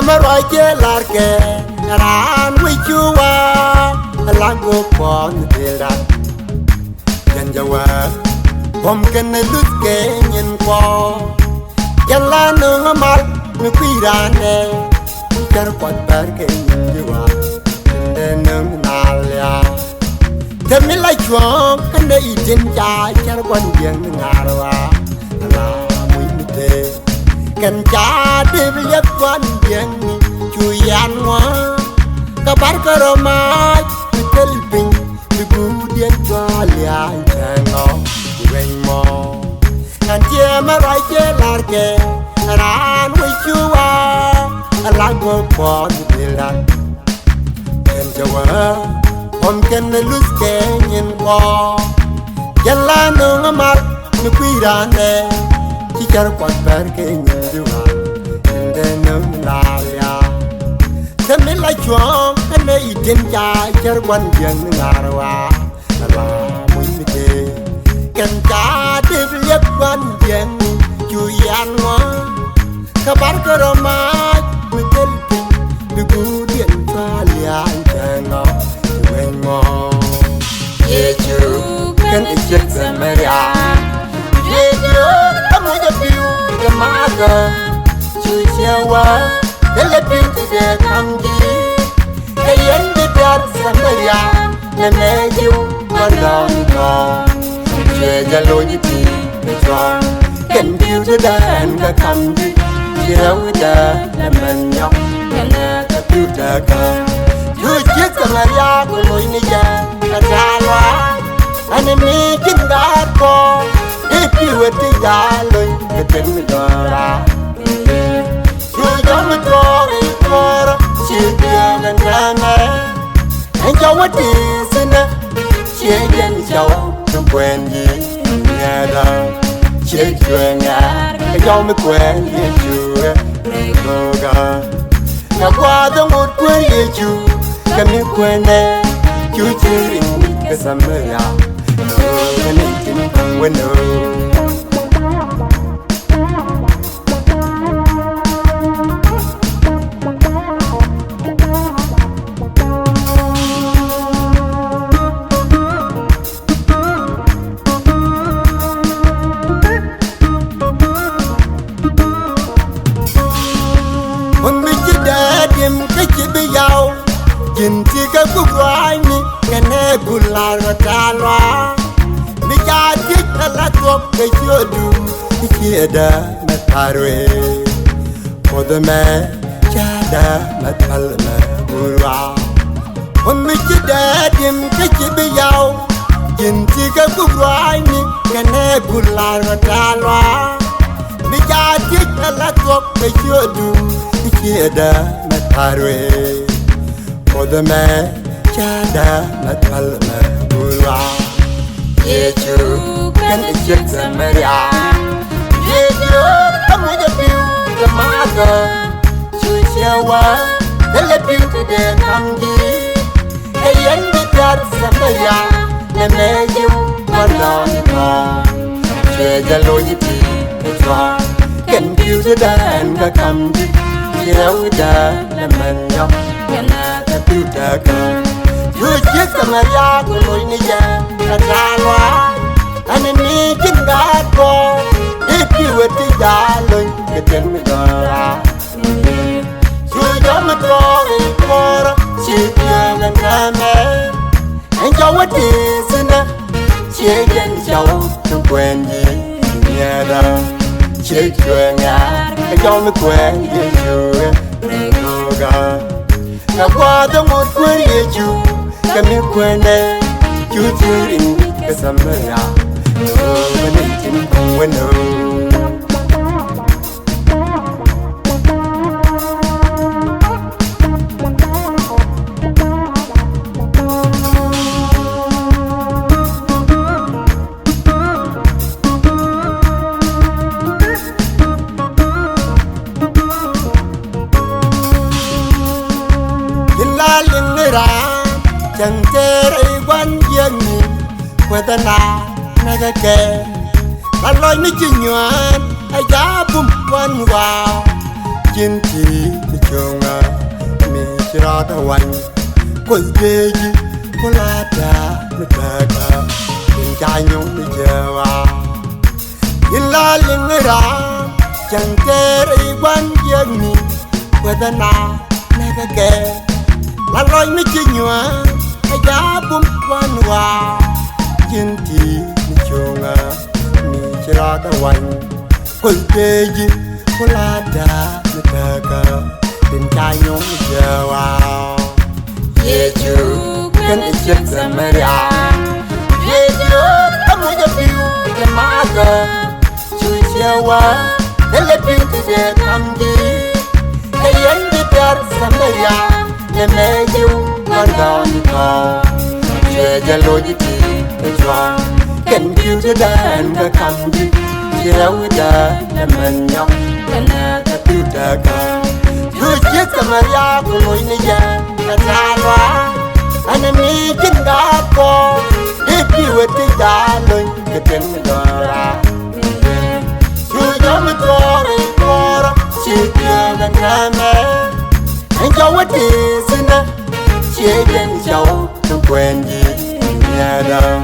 Maroi che larke ran wichua lago pon dira janjawa bom ken lutke nyen ko jalla no mal nu pirane jar kwat bar ke nyewa nang nalia temila chuang kande itin ja jar kwan yang ngarwa la muite kan cha de liap kwan yang chuyan wa kabar karoma kelping budian valia chano wen mo kan che marai che larke ran wichua lago pon dira kan jawa om ken luske nyen ko jalla no mal nu pirane chi char kwat bar ke nyuwa ende no nalia semila chuang ane itin cha char kwan yang ngarwa la muite kan cha de liap kwan yang chuyan mo kabar karoma mitel dugu dien valia chano mo yeju kan ijek samaria yeju amu ya piu ya maga chuchewa ele piu de kamgi kayen de dar samaria na meju mandon ko cheja lojiti chon kan piu de dan ka kamgi jirau da na manyok kana ka piu da ka chiếc samaria của lối này ya ra loa anh em mi kinh đã có để kêu thì đã lối cái tên mình đó ra chưa có một trò đi qua chiếc kia lần ra này anh cháu mất đi xin á chiếc dân cháu không quen gì nhà đâu chiếc chuyện nhà anh cháu mới quen gì chưa cô gà ngày qua tôi một quên gì chưa kami kwene chuchirin kasamaya kanitin weno on mi jidadim kachibiyaw Jinti ka kukwani kene bulara talwa Mijati kala top ka yodu Ikieda matarwe Kodame chada matalme burwa Mijida dim ka chibiyaw Jinti ka kukwani kene bulara talwa Mijati kala top ka yodu Ikieda matarwe Kodame chada matalme burwa yeju kan ijek samaria yeju amu ya piu ya maga chuchewa ele piu de kamgi kayen de dar samaria na meju mandon ko cheja lojiti chwa kan piu de dan ka kamgi jirau da na manyok kana piu da ka chiếc samaria của lối này ya ra loa anh em mi kinh đã có để piu thì đã lối cái tên mình đó ra chưa có một trò đi qua chỉ kia lần ra mẹ anh cháu mất đi xin á chia dân cháu không quen gì nhà đâu chiếc chuyện nhà anh cháu mới quen gì chưa cô gà ngày qua tôi một quên gì chưa kami kwene chuchirin kasamaya manitin weno chẳng chơi quan dân quê ta na cái kè ta lôi mấy chuyện nhoan ai giá bum quan vào Jinti chunga mi chirata wang Kuzbeji kulata nutaka Injanyong ni jawa Illa lingira Chantere iwan yagni Wadana nagage Laloy mi chinywa Ayabum wanwa Jinti chunga mi chirata wang Kuzbeji kulata nutaka Injanyong ni jawa Yeju kan ichik samaria Yeju kamu jabiu kemaga Chuchiawa Elepiu tide kamdi Kayen didar samaria Nemeju margani kau Jeja lojiti ejwa Kan piu tidan ka kamdi Jirawida nemanyok Kana kapiu daga Chuchik samaria kuloy niya Katalwa Anami jingako Ipiwe tijaloy Katen dora Chujo mitore koro Chikyo ganame Enjawa tisina Chiegen jaw Tukwenji Nyada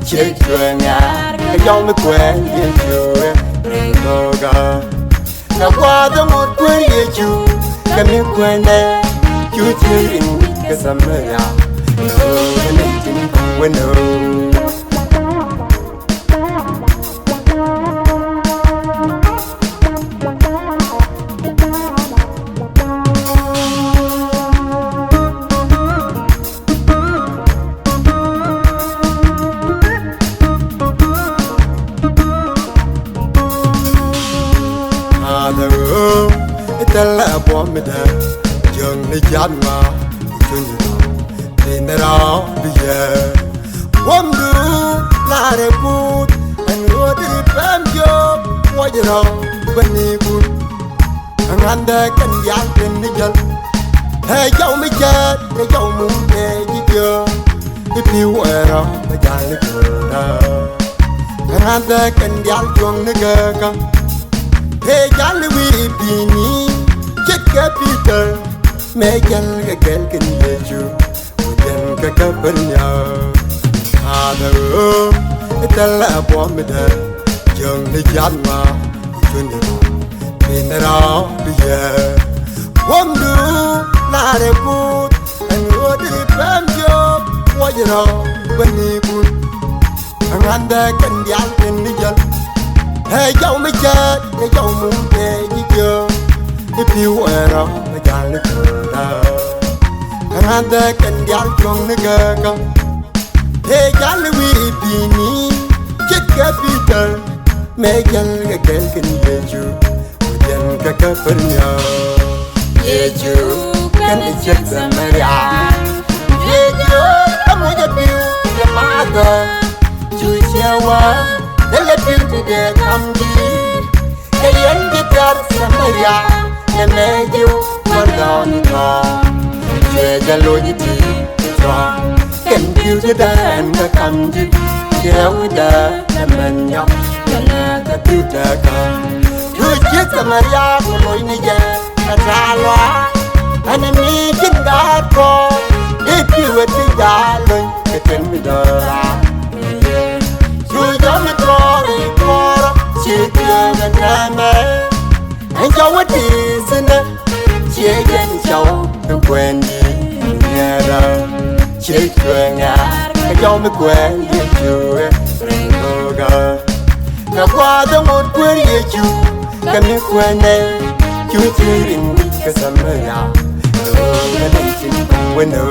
Chikyo nyar Enjaw mikwenji Chue Rengoga Nakwada mutwe yechu Kami kwene Chuchirin Kasamaya Nanitin Weno Tala bomida Jung ni janma Junjiro Dinara biye Wamdu Lare put Anwadi pamjo Wajiro Bani put Anganda kan yakin nijal Hey yaw mi chat Hey yaw mumpe jidyo Ipi wera Majali kura Anganda kan yakin nigaka Hey jali wi bini Capital, Megan Gagan can get you, Ugan Kakapanya. Other, it's a lap on me there, young Nijanma, Junior, Minera, yeah. One do, not a boot, and what did it bam job? What you know, when he put Aranda can yell in the gun. Hey, young Michat, the young moon, hey, If you were on the Gallicura Another can get from the girl Hey, Gallery Bini Check capital Make a girl can get you Then Cacapernia Yeju can check the Maria Yeju, come with a view, the mother Chuchiawa, the lepiu to the Kamdi Kayen didar Samaria Nemeju margani kau Jeja lojiti ejwa Kan piu tidan ka kamdi Jirawida nemanyok Kana kapiu daga Chuchik samaria kuloy niya Katalwa Anami jingako Ipiwe tijaloy Katen midora Chujo mitore koro Chikyo ganame Enjawa tisina Chiegen jaw Kwenji Nyada Chikyo nyar Enjawa mikwenji Chue Rengoga Nakwada mutwe yechu Kami kwene Chuchirin Kasamaya Nanitin Weno